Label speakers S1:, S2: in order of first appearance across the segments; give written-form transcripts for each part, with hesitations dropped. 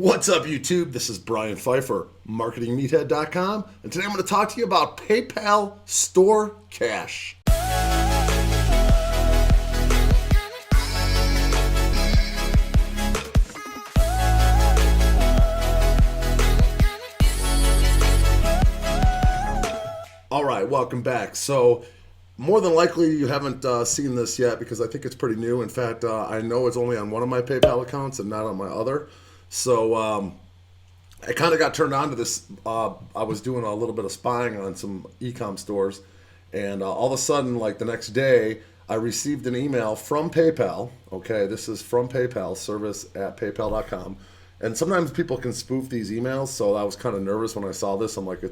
S1: What's up, YouTube? This is Brian Pfeiffer, marketingmeathead.com, and today I'm going to talk to you about PayPal Store Cash. All right, welcome back. So, more than likely you haven't seen this yet because I think it's pretty new. In fact, I know it's only on one of my PayPal accounts and not on my other. So I kind of got turned on to this. I was doing a little bit of spying on some e-com stores, and all of a sudden, like the next day, I received an email from PayPal. Okay, this is from PayPal, service@paypal.com. And sometimes people can spoof these emails, so I was kind of nervous when I saw this. I'm like,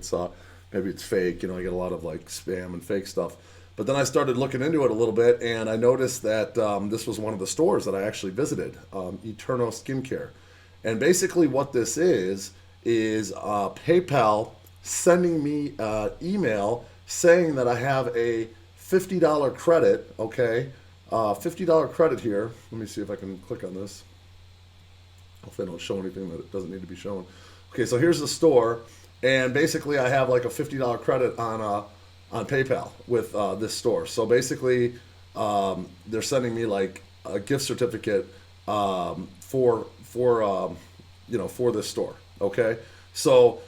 S1: maybe it's fake. You know, I get a lot of like spam and fake stuff. But then I started looking into it a little bit, and I noticed that this was one of the stores that I actually visited, Eterno Skincare. And basically what this is PayPal sending me an email saying that I have a $50 credit, okay? $50 credit here. Let me see if I can click on this. Hopefully I don't show anything that it doesn't need to be shown. Okay, so here's the store, and basically I have like a $50 credit on PayPal with this store. So basically they're sending me like a gift certificate for this store. Okay, so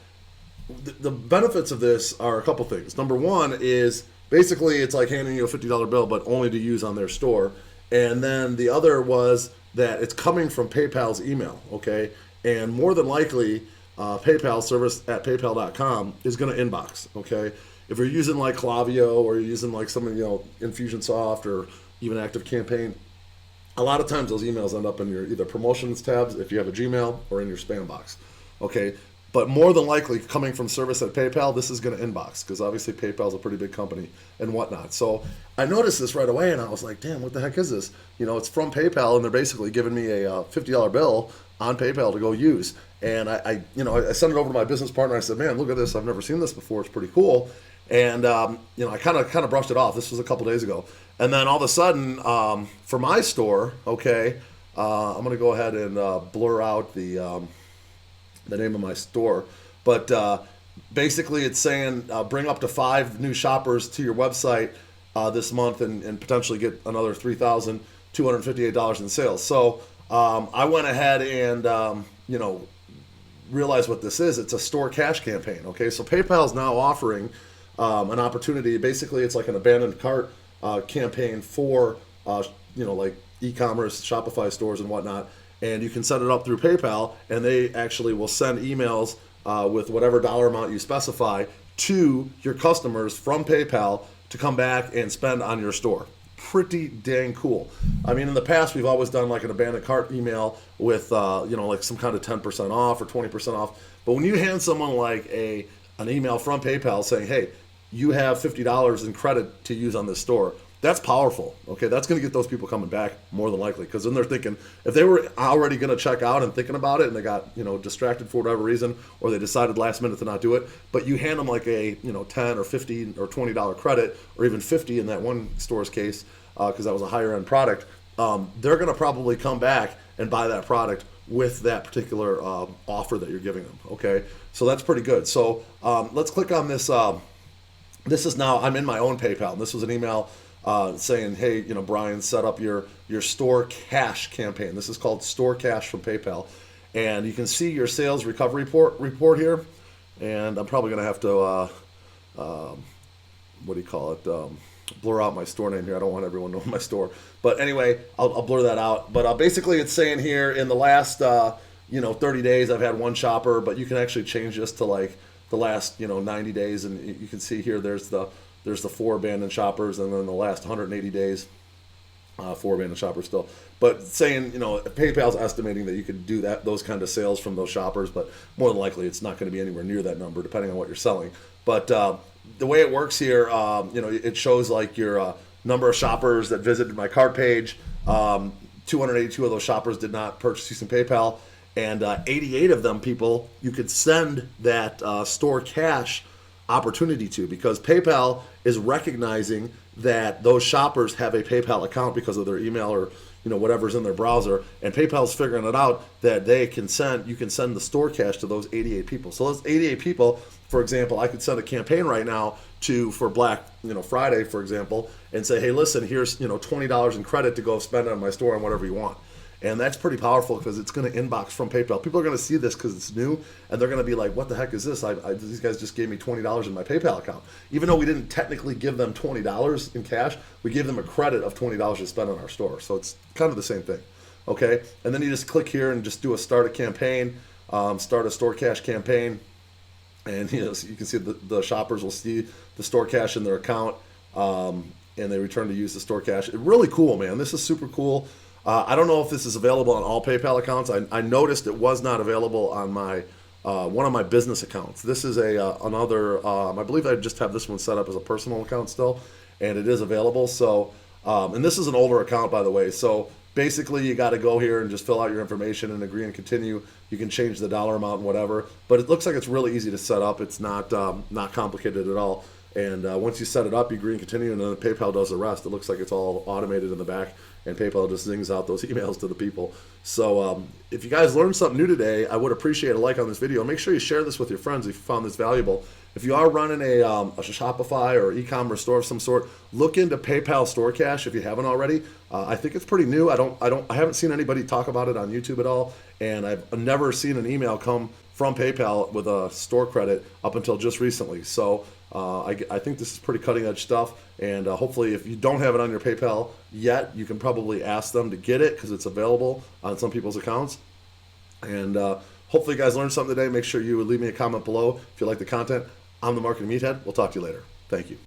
S1: the benefits of this are a couple things. Number one is basically it's like handing you a $50 bill, but only to use on their store. And then the other was that it's coming from PayPal's email. Okay, and more than likely PayPal service@paypal.com is going to inbox. Okay, if you're using like Klaviyo or you're using like some Infusionsoft or even ActiveCampaign, a lot of times those emails end up in your either promotions tabs if you have a Gmail or in your spam box. Okay, but more than likely coming from service at PayPal, this is going to inbox because obviously PayPal's a pretty big company and whatnot. So I noticed this right away and I was like, damn, what the heck is this? You know, it's from PayPal and they're basically giving me a $50 bill on PayPal to go use. And I sent it over to my business partner. I said, man, look at this. I've never seen this before. It's pretty cool. And I kind of brushed it off. This was a couple days ago. And then all of a sudden, for my store, okay, I'm going to go ahead and blur out the name of my store. But basically it's saying bring up to 5 new shoppers to your website this month and potentially get another $3,258 in sales. So I went ahead and, realized what this is. It's a store cash campaign, okay? So PayPal is now offering an opportunity. Basically, it's like an abandoned cart campaign for, like e-commerce, Shopify stores and whatnot. And you can set it up through PayPal, and they actually will send emails with whatever dollar amount you specify to your customers from PayPal to come back and spend on your store. Pretty dang cool. I mean, in the past, we've always done like an abandoned cart email with, like some kind of 10% off or 20% off. But when you hand someone like an email from PayPal saying, hey, you have $50 in credit to use on this store, that's powerful. Okay, that's going to get those people coming back more than likely, because then they're thinking, if they were already going to check out and thinking about it and they got distracted for whatever reason, or they decided last minute to not do it, but you hand them like a 10 or $15 or $20 credit, or even 50 in that one store's case, because that was a higher end product, they're going to probably come back and buy that product with that particular offer that you're giving them. Okay, so that's pretty good. So let's click on this. This is now, I'm in my own PayPal, and this was an email saying, hey, Brian, set up your store cash campaign. This is called Store Cash from PayPal. And you can see your sales recovery report here. And I'm probably going to have to, blur out my store name here. I don't want everyone knowing my store. But anyway, I'll blur that out. But basically it's saying here in the last, 30 days, I've had one shopper, but you can actually change this to like the last, 90 days. And you can see here, there's the 4 abandoned shoppers, and then the last 180 days, 4 abandoned shoppers still. But saying, PayPal's estimating that you could do those kind of sales from those shoppers, but more than likely it's not going to be anywhere near that number, depending on what you're selling. But the way it works here, it shows like your number of shoppers that visited my cart page. 282 of those shoppers did not purchase using PayPal, and 88 of them people you could send that store cash opportunity to, because PayPal is recognizing that those shoppers have a PayPal account because of their email or whatever's in their browser, and PayPal's figuring it out that you can send the store cash to those 88 people. So those 88 people, for example, I could send a campaign right now for Black Friday, for example, and say, hey, listen, here's $20 in credit to go spend it on my store on whatever you want. And that's pretty powerful because it's going to inbox from PayPal. People are going to see this because it's new, and they're going to be like, what the heck is this? These guys just gave me $20 in my PayPal account. Even though we didn't technically give them $20 in cash, we gave them a credit of $20 to spend on our store. So it's kind of the same thing. Okay? And then you just click here and just do a start a campaign, start a store cash campaign. And so you can see the shoppers will see the store cash in their account, and they return to use the store cash. Really cool, man. This is super cool. I don't know if this is available on all PayPal accounts. I noticed it was not available on my one of my business accounts. This is another. I believe I just have this one set up as a personal account still, and it is available. So, and this is an older account, by the way. So basically, you got to go here and just fill out your information and agree and continue. You can change the dollar amount and whatever. But it looks like it's really easy to set up. It's not complicated at all. And once you set it up, you agree and continue, and then PayPal does the rest. It looks like it's all automated in the back, and PayPal just zings out those emails to the people. So if you guys learned something new today, I would appreciate a like on this video. Make sure you share this with your friends if you found this valuable. If you are running a Shopify or e-commerce store of some sort, look into PayPal Store Cash if you haven't already. I think it's pretty new. I haven't seen anybody talk about it on YouTube at all, and I've never seen an email come from PayPal with a store credit up until just recently. So I think this is pretty cutting edge stuff, and hopefully if you don't have it on your PayPal yet, you can probably ask them to get it because it's available on some people's accounts. And hopefully you guys learned something today. Make sure you leave me a comment below if you like the content. I'm the Marketing Meathead. We'll talk to you later. Thank you.